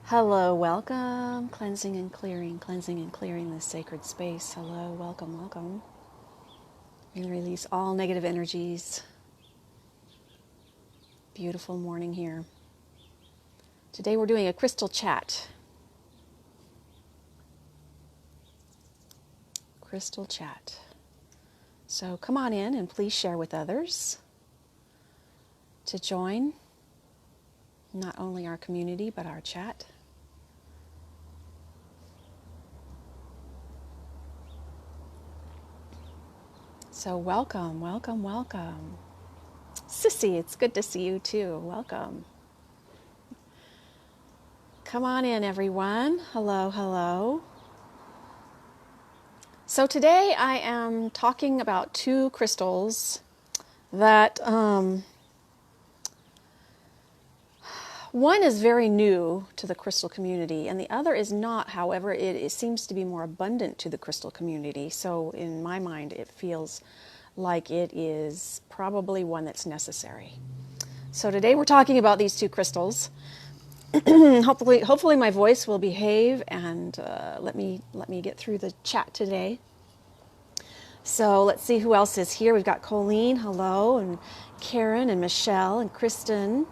Hello, welcome. Cleansing and clearing this sacred space. Hello, welcome, welcome. And release all negative energies. Beautiful morning here. Today we're doing a crystal chat. Crystal chat. So come on in and please share with others to join not only our community but our chat. So welcome, welcome, welcome. Sissy, it's good to see you too. Welcome. Come on in, everyone. Hello, hello. So today I am talking about two crystals that one is very new to the crystal community and the other is not. However, it seems to be more abundant to the crystal community. So in my mind, it feels like it is probably one that's necessary. So today we're talking about these two crystals. Hopefully my voice will behave and let me get through the chat today. So let's see who else is here. We've got Colleen, hello, and Karen and Michelle and Kristen.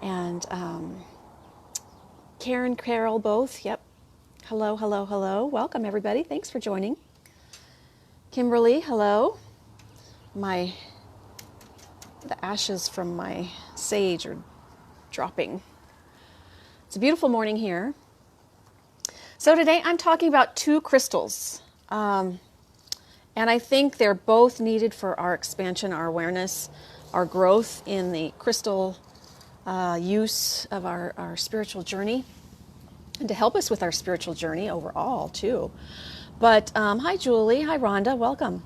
And Karen, Carol, both. Yep. Hello, hello, hello. Welcome, everybody. Thanks for joining. Kimberly, hello. The ashes from my sage are dropping. It's a beautiful morning here. So today I'm talking about two crystals. And I think they're both needed for our expansion, our awareness, our growth in the crystal use of our spiritual journey, and to help us with our spiritual journey overall too. But hi Julie, hi Rhonda, welcome.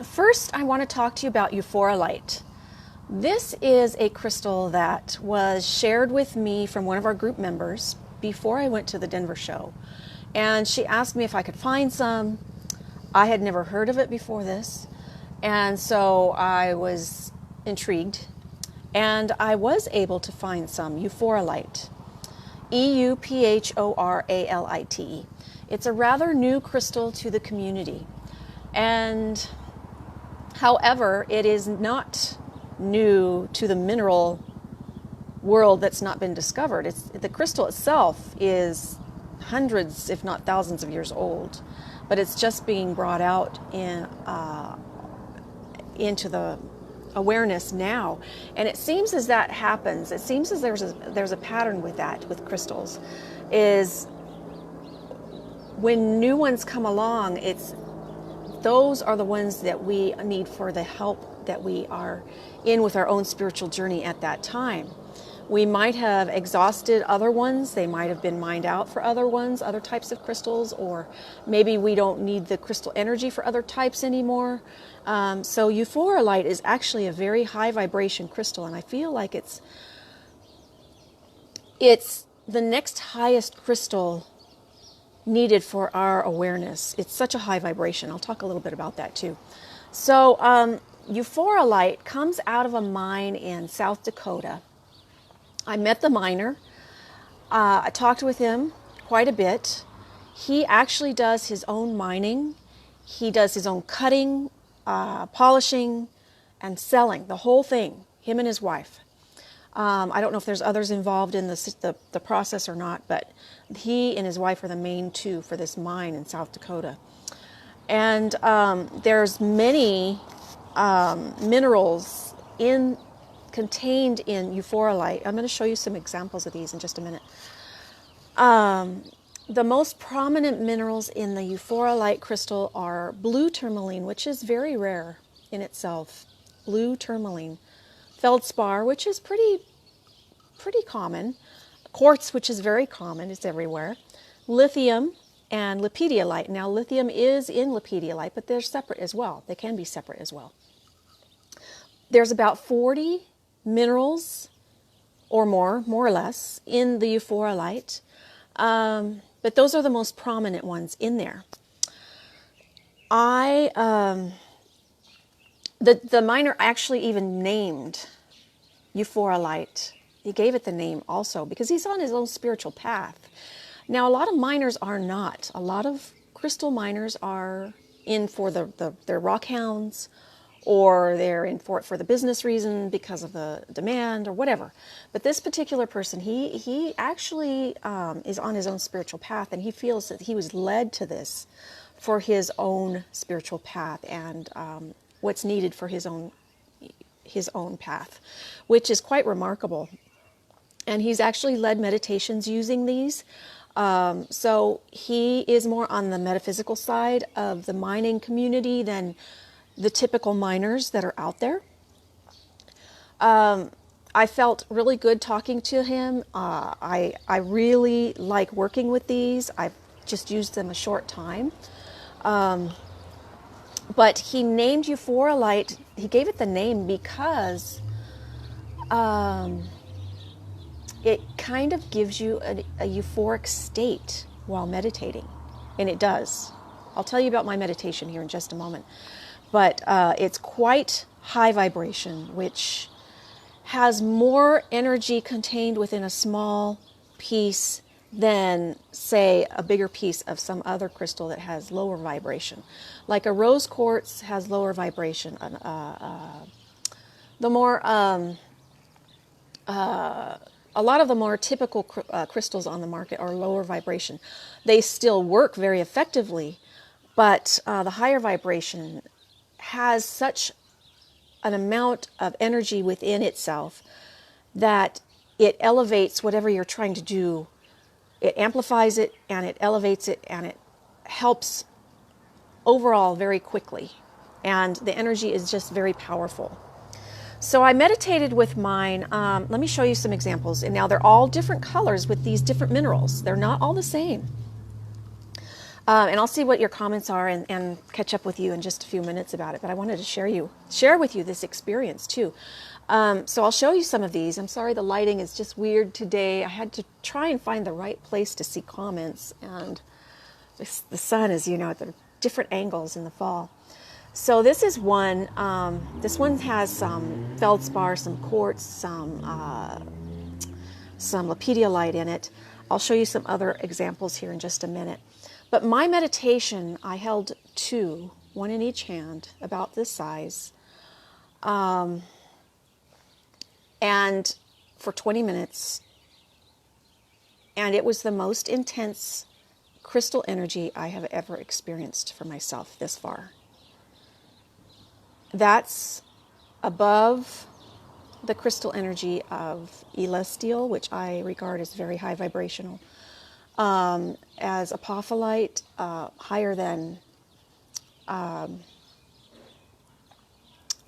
First I want to talk to you about Euphoralite. This is a crystal that was shared with me from one of our group members before I went to the Denver show, and she asked me if I could find some. I had never heard of it before this, and so I was intrigued, and I was able to find some Euphoralite, Euphoralite. It's a rather new crystal to the community, and however, it is not new to the mineral world that's not been discovered. The crystal itself is hundreds, if not thousands of years old, but it's just being brought out into the awareness now. And it seems as that happens, it seems as there's a pattern with that, with crystals, is when new ones come along, those are the ones that we need for the help that we are in with our own spiritual journey at that time. We might have exhausted other ones. They might have been mined out for other ones, other types of crystals, or maybe we don't need the crystal energy for other types anymore. So Euphoralite is actually a very high vibration crystal, and I feel like it's the next highest crystal needed for our awareness. It's such a high vibration. I'll talk a little bit about that too. So Euphoralite comes out of a mine in South Dakota. I met the miner. I talked with him quite a bit. He actually does his own mining. He does his own cutting, polishing, and selling, the whole thing, him and his wife. I don't know if there's others involved in the process or not, but he and his wife are the main two for this mine in South Dakota. And there's many minerals contained in Euphoralite. I'm going to show you some examples of these in just a minute. The most prominent minerals in the Euphoralite crystal are blue tourmaline, which is very rare in itself. Blue tourmaline. Feldspar, which is pretty common. Quartz, which is very common, it's everywhere. Lithium and lepidolite. Now, lithium is in lepidolite, but they're separate as well. They can be separate as well. There's about 40 minerals or more or less, in the Euphoralite. But those are the most prominent ones in there. The miner actually even named Euphoralite He gave it the name also because he's on his own spiritual path. Now, a lot of miners are not. A lot of crystal miners are in for their rock hounds, or they're in for it for the business reason because of the demand or whatever. But this particular person, he actually is on his own spiritual path, and he feels that he was led to this for his own spiritual path and what's needed for his own path, which is quite remarkable. And he's actually led meditations using these. So he is more on the metaphysical side of the mining community than the typical miners that are out there. I felt really good talking to him. I really like working with these. I've just used them a short time. But he named Euphoralite, he gave it the name because it kind of gives you a euphoric state while meditating. And it does. I'll tell you about my meditation here in just a moment. But it's quite high vibration, which has more energy contained within a small piece than, say, a bigger piece of some other crystal that has lower vibration. Like a rose quartz has lower vibration. A lot of the more typical crystals on the market are lower vibration. They still work very effectively, but the higher vibration has such an amount of energy within itself that it elevates whatever you're trying to do. It amplifies it and it elevates it and it helps overall very quickly. And the energy is just very powerful. So I meditated with mine. Let me show you some examples. And now they're all different colors with these different minerals. They're not all the same. And I'll see what your comments are and catch up with you in just a few minutes about it. But I wanted to share with you this experience too. So I'll show you some of these. I'm sorry the lighting is just weird today. I had to try and find the right place to see comments. And the sun is, at the different angles in the fall. So this is one. This one has some feldspar, some quartz, some lepidolite in it. I'll show you some other examples here in just a minute. But my meditation, I held two, one in each hand, about this size, and for 20 minutes. And it was the most intense crystal energy I have ever experienced for myself this far. That's above the crystal energy of elestial, which I regard as very high vibrational, as apophyllite, higher than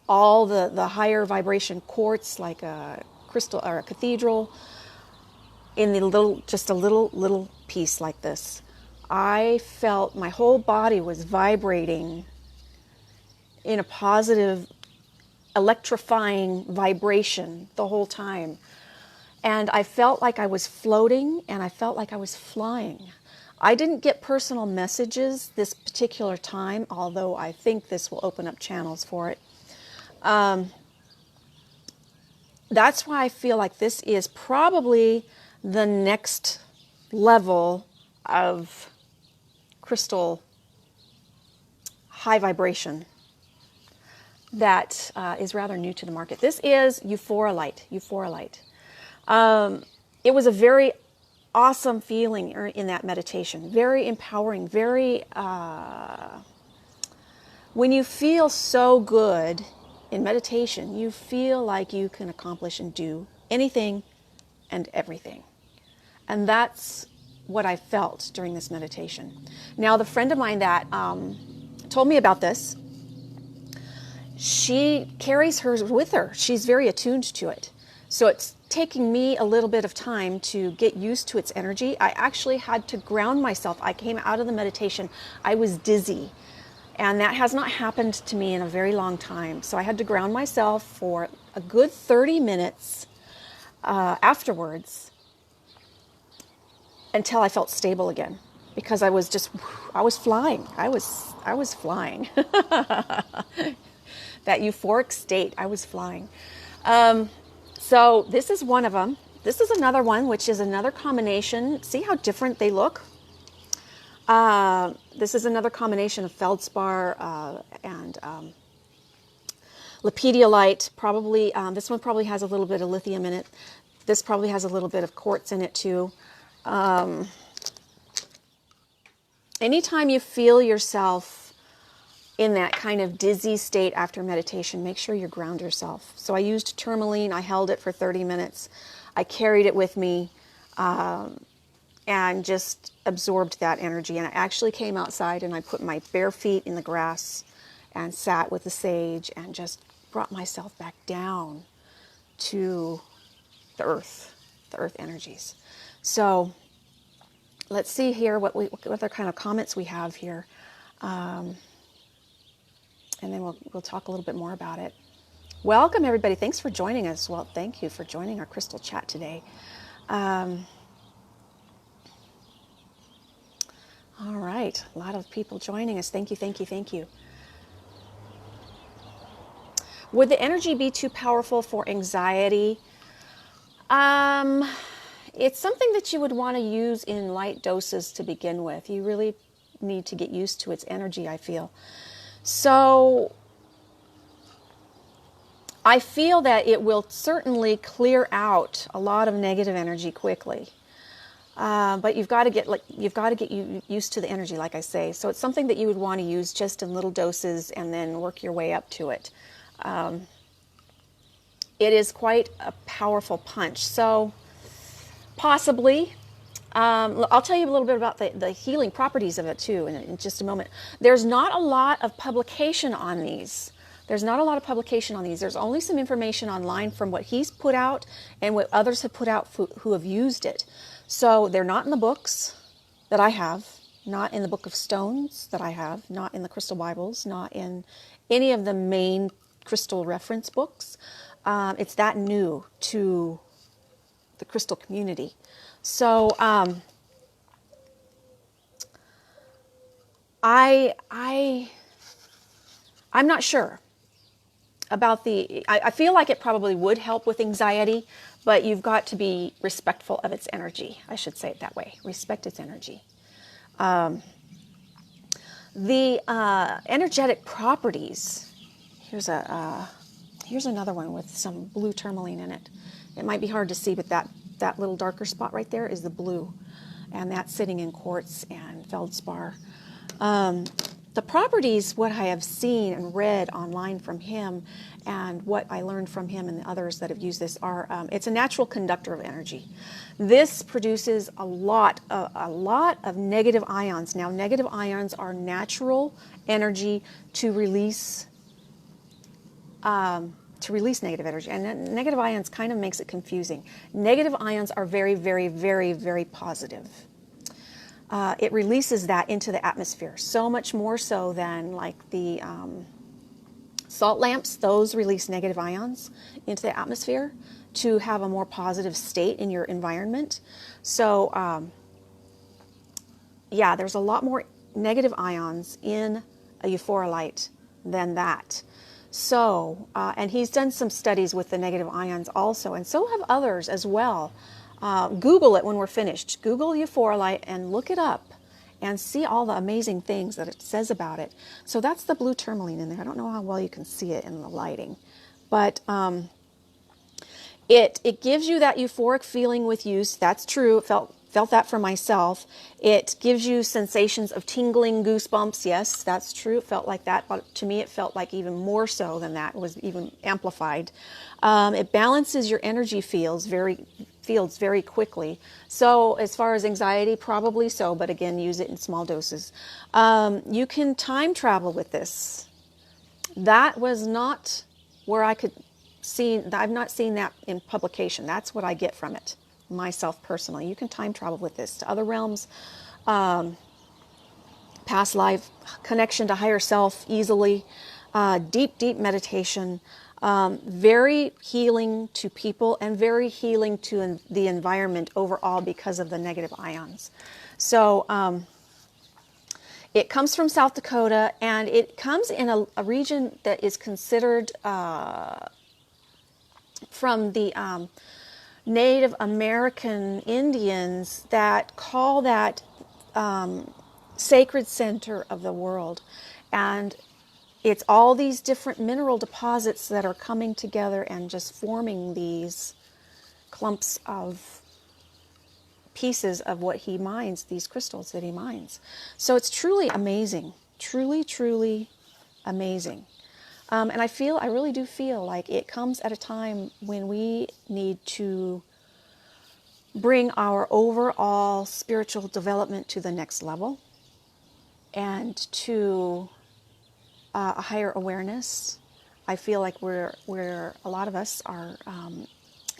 all the higher vibration quartz, like a crystal or a cathedral, in the just a little piece like this. I felt my whole body was vibrating in a positive, electrifying vibration the whole time. And I felt like I was floating and I felt like I was flying. I didn't get personal messages this particular time, although I think this will open up channels for it. That's why I feel like this is probably the next level of crystal high vibration that is rather new to the market. This is Euphoralite. It was a very awesome feeling in that meditation. Very empowering, very... when you feel so good in meditation, you feel like you can accomplish and do anything and everything. And that's what I felt during this meditation. Now, the friend of mine that told me about this, she carries hers with her. She's very attuned to it. So it's taking me a little bit of time to get used to its energy. I actually had to ground myself. I came out of the meditation, I was dizzy. And that has not happened to me in a very long time. So I had to ground myself for a good 30 minutes afterwards until I felt stable again. Because I was flying. I was flying. That euphoric state, I was flying. So this is one of them. This is another one, which is another combination. See how different they look? This is another combination of feldspar and lepidolite. Probably, this one probably has a little bit of lithium in it. This probably has a little bit of quartz in it too. Anytime you feel yourself in that kind of dizzy state after meditation, make sure you ground yourself. So I used tourmaline. I held it for 30 minutes. I carried it with me and just absorbed that energy. And I actually came outside and I put my bare feet in the grass and sat with the sage and just brought myself back down to the earth energies. So let's see here what other kind of comments we have here. And then we'll talk a little bit more about it. Welcome, everybody. Thanks for joining us. Well, thank you for joining our crystal chat today. All right. A lot of people joining us. Thank you, thank you, thank you. Would the energy be too powerful for anxiety? It's something that you would want to use in light doses to begin with. You really need to get used to its energy, I feel. So I feel that it will certainly clear out a lot of negative energy quickly. But you've got to get used to the energy, like I say. So it's something that you would want to use just in little doses and then work your way up to it. It is quite a powerful punch. So possibly, I'll tell you a little bit about the healing properties of it too in just a moment. There's not a lot of publication on these. There's only some information online from what he's put out and what others have put out who have used it. So they're not in the books that I have, not in the Book of Stones that I have, not in the Crystal Bibles, not in any of the main crystal reference books. It's that new to the crystal community. So I'm not sure about I feel like it probably would help with anxiety, but you've got to be respectful of its energy. I should say it that way. Respect its energy. The energetic properties. Here's another one with some blue tourmaline in it. It might be hard to see, but that little darker spot right there is the blue, and that's sitting in quartz and feldspar. The properties, what I have seen and read online from him, and what I learned from him and the others that have used this are, it's a natural conductor of energy. This produces a lot of negative ions. Now, negative ions are natural energy to release negative energy, and negative ions kind of makes it confusing. Negative ions are very, very, very, very positive. It releases that into the atmosphere, so much more so than like the salt lamps. Those release negative ions into the atmosphere to have a more positive state in your environment. So yeah, there's a lot more negative ions in a euphoralite than that. So, and he's done some studies with the negative ions also, and so have others as well. Google it when we're finished. Google euphoralite and look it up and see all the amazing things that it says about it. So that's the blue tourmaline in there. I don't know how well you can see it in the lighting, but it gives you that euphoric feeling with use. That's true. Felt that for myself. It gives you sensations of tingling, goosebumps. Yes, that's true. It felt like that, but to me it felt like even more so than that. It was even amplified. It balances your energy fields very quickly. So as far as anxiety, probably so, but again, use it in small doses. You can time travel with this. That was not where I've not seen that in publication. That's what I get from it, myself personally. You can time travel with this to other realms, past life, connection to higher self easily, deep meditation, very healing to people and very healing to the environment overall because of the negative ions. So it comes from South Dakota, and it comes in a region that is considered from the Native American Indians that call that sacred center of the world. And it's all these different mineral deposits that are coming together and just forming these clumps of pieces of what he mines, these crystals that he mines. So it's truly amazing, truly, truly amazing. And I really do feel like it comes at a time when we need to bring our overall spiritual development to the next level and to a higher awareness. I feel like we're a lot of us are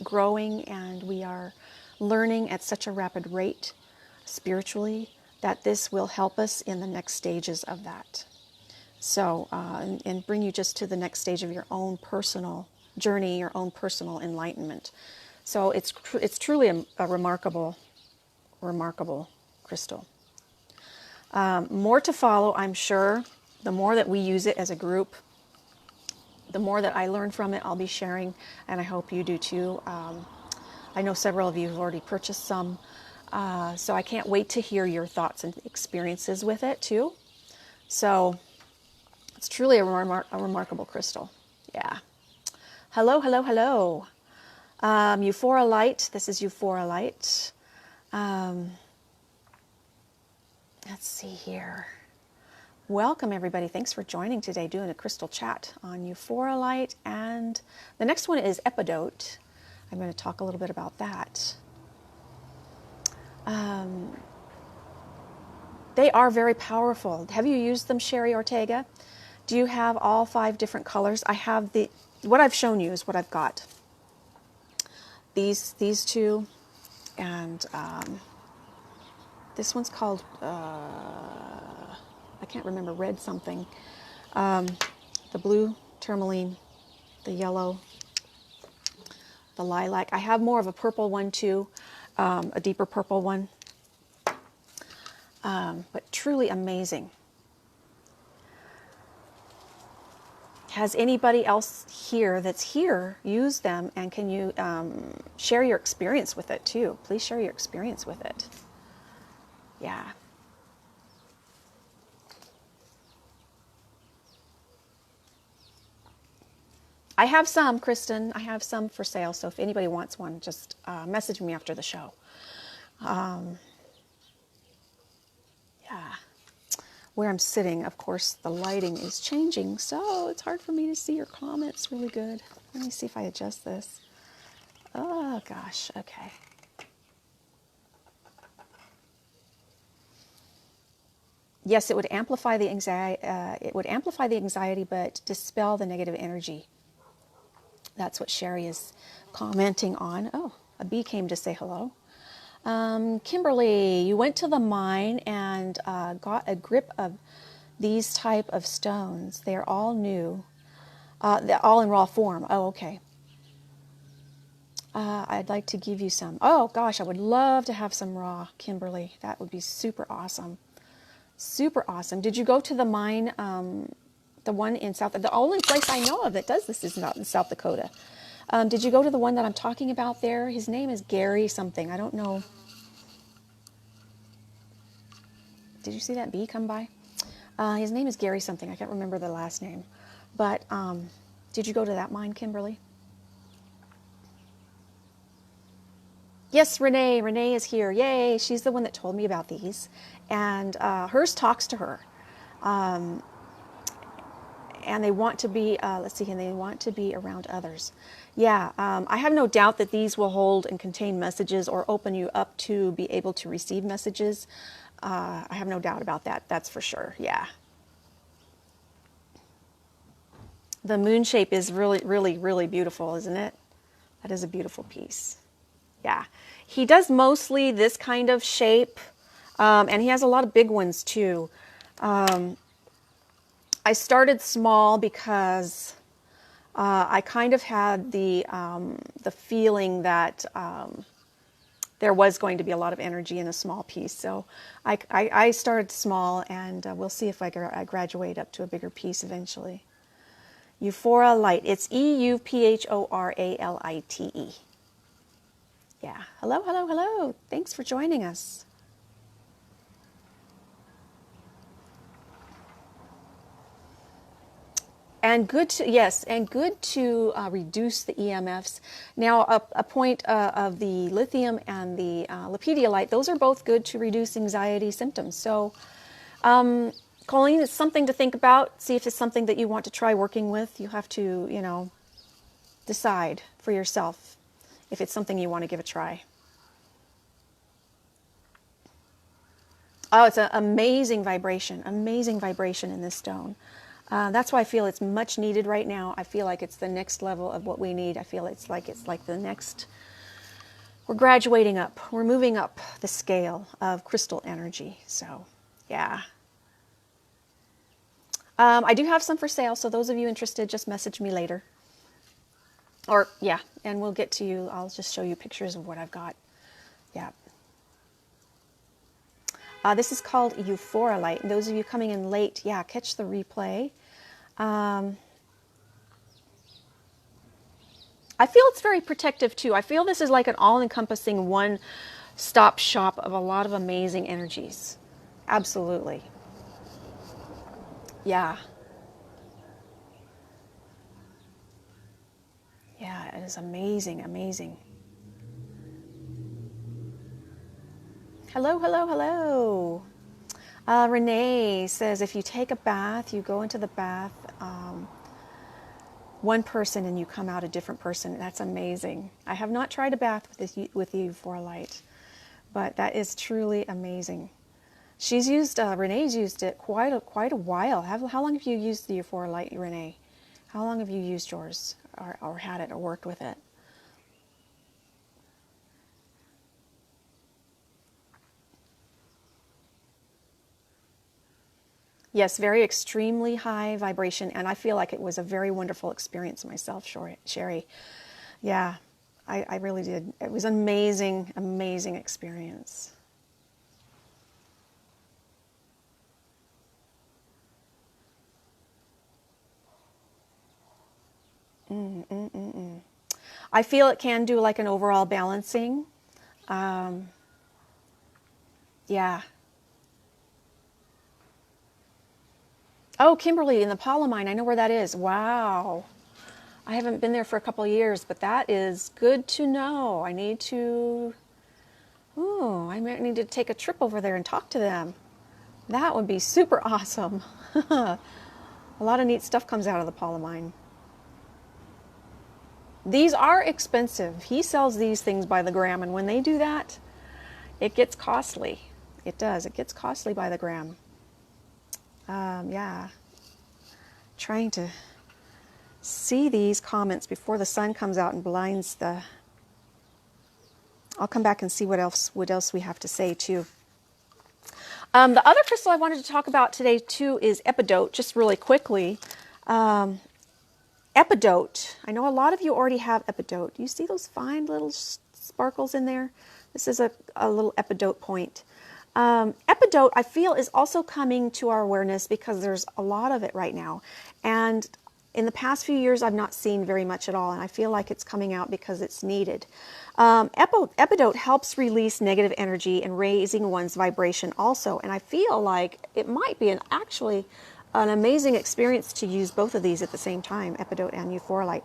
growing, and we are learning at such a rapid rate spiritually that this will help us in the next stages of that. So, and bring you just to the next stage of your own personal journey, your own personal enlightenment. So it's truly a remarkable crystal. More to follow, I'm sure. The more that we use it as a group, the more that I learn from it, I'll be sharing, and I hope you do too. I know several of you have already purchased some, so I can't wait to hear your thoughts and experiences with it too. So it's truly a remarkable crystal. Yeah. Hello, hello, hello. Euphoralite. This is Euphoralite. Let's see here. Welcome, everybody. Thanks for joining today, doing a crystal chat on Euphoralite. And the next one is Epidote. I'm going to talk a little bit about that. They are very powerful. Have you used them, Sherry Ortega? Do you have all 5 different colors? I have what I've shown you is what I've got. These 2, and this one's called, I can't remember, red something. The blue tourmaline, the yellow, the lilac. I have more of a purple one too, a deeper purple one. But truly amazing. Has anybody else here that's here used them, and can you share your experience with it too? Please share your experience with it. Yeah. I have some, Kristen. I have some for sale, so if anybody wants one, just message me after the show. Yeah. Where I'm sitting, of course, the lighting is changing, so it's hard for me to see your comments really good. Let me see if I adjust this. Oh, gosh. Okay. Yes, it would amplify the anxiety, but dispel the negative energy. That's what Sherry is commenting on. Oh, a bee came to say hello. Kimberly, you went to the mine and got a grip of these type of stones. They're all new. They're all in raw form. Oh, okay. I'd like to give you some. Oh, gosh, I would love to have some raw, Kimberly. That would be super awesome. Super awesome. Did you go to the mine, the one in South? The only place I know of that does this is not in South Dakota. Did you go to the one that I'm talking about there? His name is Gary something. I don't know. Did you see that bee come by? His name is Gary something. I can't remember the last name. But did you go to that mine, Kimberly? Yes, Renee. Renee is here. Yay. She's the one that told me about these. And hers talks to her. And they want to be, let's see, and they want to be around others. Yeah, I have no doubt that these will hold and contain messages or open you up to be able to receive messages. I have no doubt about that. That's for sure. Yeah. The moon shape is really, really, really beautiful, isn't it? That is a beautiful piece. Yeah. He does mostly this kind of shape, and he has a lot of big ones too. I started small because I kind of had the feeling that there was going to be a lot of energy in a small piece. So I started small, and we'll see if I graduate up to a bigger piece eventually. Euphoralite. It's Euphoralite. Yeah. Hello, hello, hello. Thanks for joining us. And good to, yes, and good to reduce the EMFs. Now, a point of the lithium and the lepidolite, those are both good to reduce anxiety symptoms. So, Colleen, it's something to think about. See if it's something that you want to try working with. You have to, decide for yourself if it's something you want to give a try. Oh, it's an amazing vibration in this stone. That's why I feel it's much needed right now. I feel like it's the next level of what we need. I feel it's like the next, we're graduating up. We're moving up the scale of crystal energy. So, yeah. I do have some for sale, so those of you interested, just message me later. Or, yeah, and we'll get to you. I'll just show you pictures of what I've got. Yeah. This is called Euphoralite. And those of you coming in late, yeah, catch the replay. I feel it's very protective too. I feel this is like an all-encompassing one-stop shop of a lot of amazing energies. Absolutely. Yeah. Yeah, it is amazing, amazing. Hello, hello, hello. Renee says, if you take a bath, you go into the bath, one person and you come out a different person. That's amazing. I have not tried a bath with Euphoralite, but that is truly amazing. She's used, Renee's used it quite a while. How long have you used the Euphoralite, Renee? How long have you used yours or had it or worked with it? Yes, very extremely high vibration, and I feel like it was a very wonderful experience myself, Sherry. Yeah, I really did. It was an amazing, amazing experience. I feel it can do like an overall balancing. Yeah. Oh, Kimberly in the Palomine. I know where that is. Wow. I haven't been there for a couple of years, but that is good to know. I need to, I might need to take a trip over there and talk to them. That would be super awesome. A lot of neat stuff comes out of the Palomine. These are expensive. He sells these things by the gram, and when they do that, it gets costly. It does. It gets costly by the gram. Yeah. Trying to see these comments before the sun comes out and blinds the... I'll come back and see what else we have to say too. The other crystal I wanted to talk about today too is Epidote, just really quickly. Epidote. I know a lot of you already have Epidote. You see those fine little sparkles in there? This is a little Epidote point. Epidote, I feel, is also coming to our awareness because there's a lot of it right now. And in the past few years, I've not seen very much at all, and I feel like it's coming out because it's needed. Epidote helps release negative energy and raising one's vibration also, and I feel like it might be actually an amazing experience to use both of these at the same time, Epidote and Euphoralite.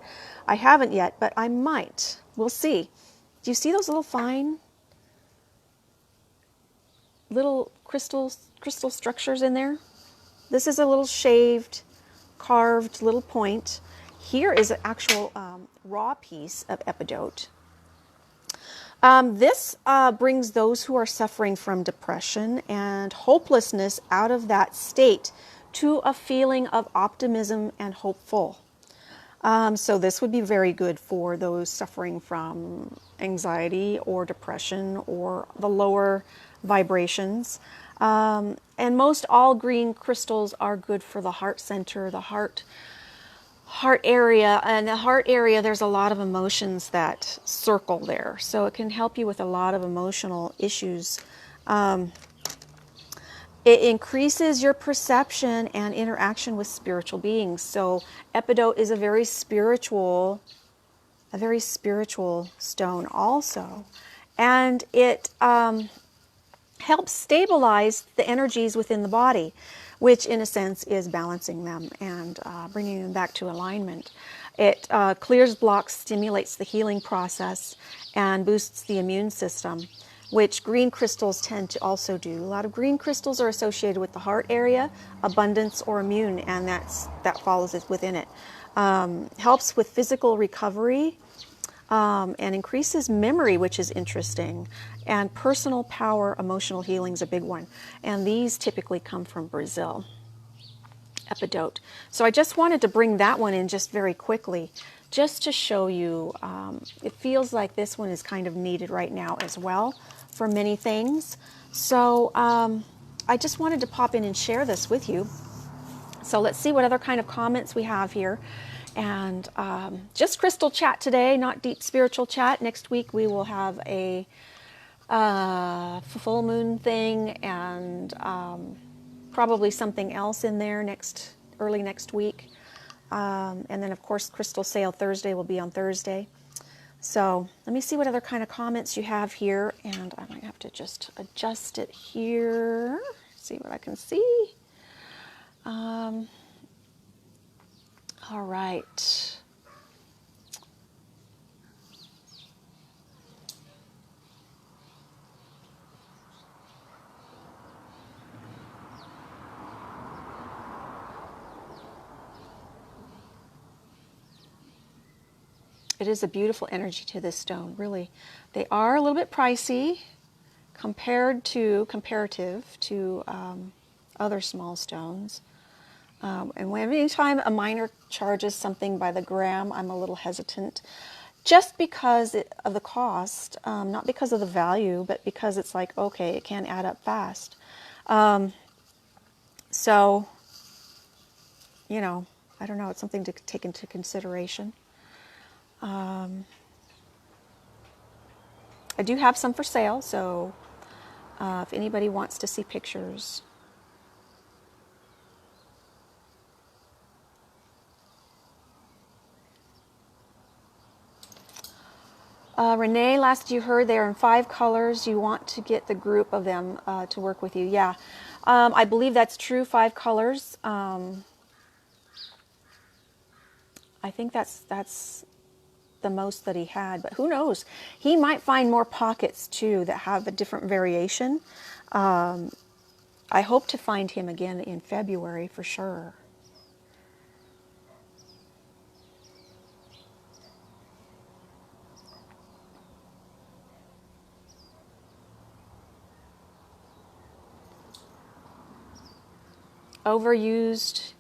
I haven't yet, but I might. We'll see. Do you see those little fine little crystal structures in there? This is a little shaved, carved little point. Here is an actual raw piece of Epidote. This brings those who are suffering from depression and hopelessness out of that state to a feeling of optimism and hopeful. So this would be very good for those suffering from anxiety or depression or the lower vibrations. And most all green crystals are good for the heart center, the heart area. And the heart area, there's a lot of emotions that circle there. So it can help you with a lot of emotional issues. It increases your perception and interaction with spiritual beings. So Epidote is a very spiritual a very spiritual stone also. And it helps stabilize the energies within the body, which in a sense is balancing them and bringing them back to alignment. It clears blocks, stimulates the healing process, and boosts the immune system, which green crystals tend to also do. A lot of green crystals are associated with the heart area, abundance, or immune, and that follows it within it. Helps with physical recovery, and increases memory, which is interesting, and personal power. Emotional healing is a big one, and these typically come from Brazil. Epidote. So I just wanted to bring that one in just very quickly, just to show you. It feels like this one is kind of needed right now as well for many things. So I just wanted to pop in and share this with you. So let's see what other kind of comments we have here. And just crystal chat today, not deep spiritual chat. Next week we will have a full moon thing, and probably something else in there early next week. And then of course Crystal Sale Thursday will be on Thursday. So let me see what other kind of comments you have here, and I might have to just adjust it here, see what I can see. All right. It is a beautiful energy to this stone, really. They are a little bit pricey comparative to other small stones. And anytime a miner charges something by the gram, I'm a little hesitant, just because of the cost, not because of the value, but because it's like, okay, it can add up fast. So, you know, I don't know, it's something to take into consideration. I do have some for sale, so if anybody wants to see pictures. Renee, last you heard, they are in 5 colors. You want to get the group of them to work with you. Yeah, I believe that's true, 5 colors. I think that's the most that he had, but who knows? He might find more pockets too that have a different variation. I hope to find him again in February for sure. Overused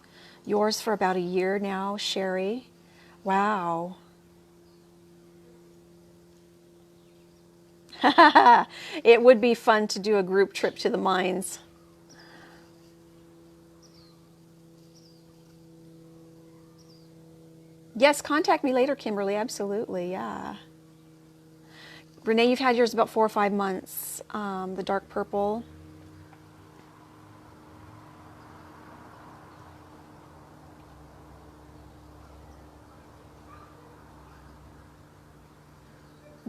yours for about a year now, Sherry. Wow. It would be fun to do a group trip to the mines. Yes, contact me later, Kimberly. Absolutely, yeah. Renee, you've had yours about 4 or 5 months. The dark purple.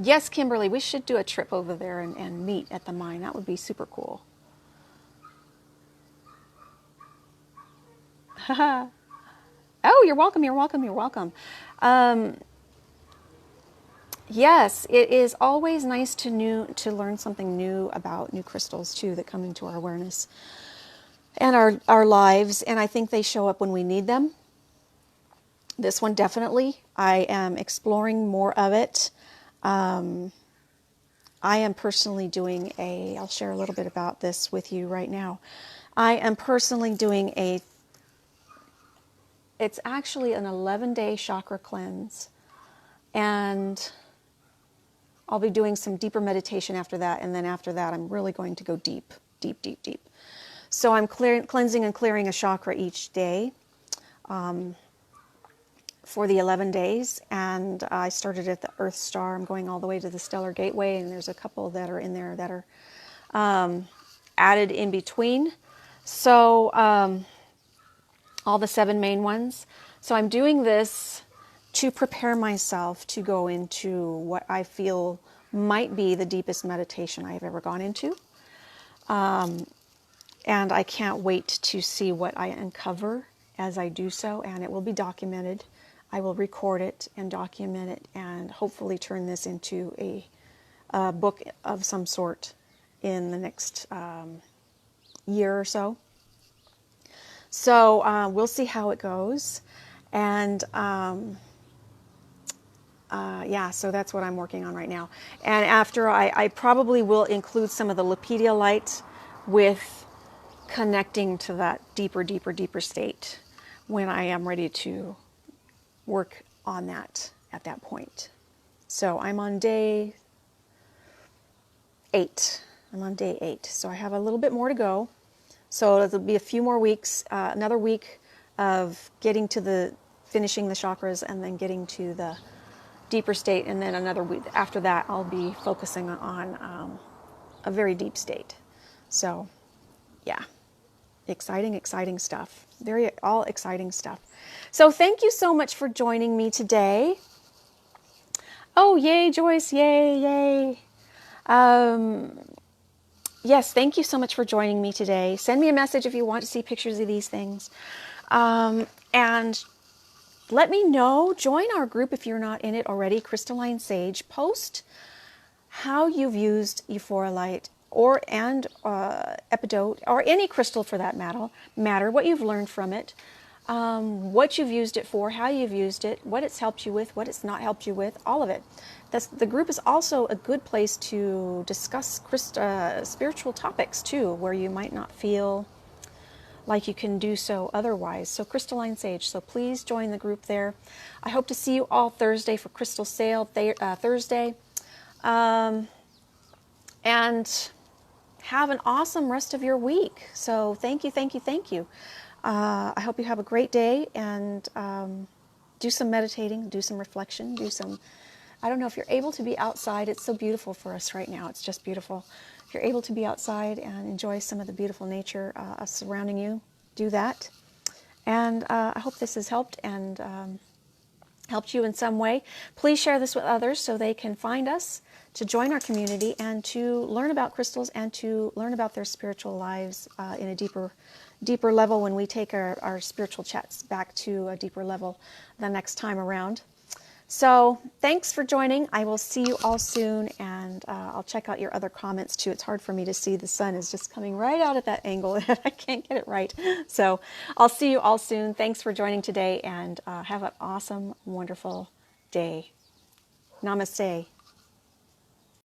Yes, Kimberly, we should do a trip over there and meet at the mine. That would be super cool. Oh, you're welcome, you're welcome, you're welcome. Yes, it is always nice to learn something new about new crystals too that come into our awareness and our lives, and I think they show up when we need them. This one definitely. I am exploring more of it. I am personally doing I'll share a little bit about this with you right now. I am personally doing it's actually an 11-day chakra cleanse. And I'll be doing some deeper meditation after that. And then after that, I'm really going to go deep, deep, deep, deep. So I'm cleansing and clearing a chakra each day. For the 11 days, and I started at the Earth Star. I'm going all the way to the Stellar Gateway, and there's a couple that are in there that are added in between. So all the 7 main ones. So I'm doing this to prepare myself to go into what I feel might be the deepest meditation I have ever gone into. And I can't wait to see what I uncover as I do so, and it will be documented. I will record it and document it and hopefully turn this into a book of some sort in the next year or so. So we'll see how it goes. And yeah, so that's what I'm working on right now. And after I probably will include some of the Epidote with connecting to that deeper, deeper, deeper state when I am ready to work on that at that point. So I'm on day 8. I'm on day 8. So I have a little bit more to go. So it'll be a few more weeks, another week of getting to finishing the chakras and then getting to the deeper state. And then another week after that, I'll be focusing on a very deep state. So yeah. Exciting, exciting stuff. All exciting stuff. So thank you so much for joining me today. Oh, yay, Joyce. Yay, yay. Yes, thank you so much for joining me today. Send me a message if you want to see pictures of these things. And let me know. Join our group if you're not in it already, Crystalline Sage. Post how you've used Euphoralite and Epidote, or any crystal for that matter, what you've learned from it, what you've used it for, how you've used it, what it's helped you with, what it's not helped you with, all of it. The group is also a good place to discuss spiritual topics too, where you might not feel like you can do so otherwise. So Crystalline Sage, so please join the group there. I hope to see you all Thursday for Crystal Sale Thursday. And have an awesome rest of your week. So thank you, thank you, thank you. I hope you have a great day, and do some meditating, do some reflection, I don't know if you're able to be outside. It's so beautiful for us right now. It's just beautiful. If you're able to be outside and enjoy some of the beautiful nature surrounding you, do that. And I hope this has helped and helped you in some way. Please share this with others so they can find us, to join our community, and to learn about crystals and to learn about their spiritual lives in a deeper level when we take our spiritual chats back to a deeper level the next time around. So thanks for joining. I will see you all soon, and I'll check out your other comments too. It's hard for me to see. The sun is just coming right out at that angle. I can't get it right. So I'll see you all soon. Thanks for joining today, and have an awesome, wonderful day. Namaste.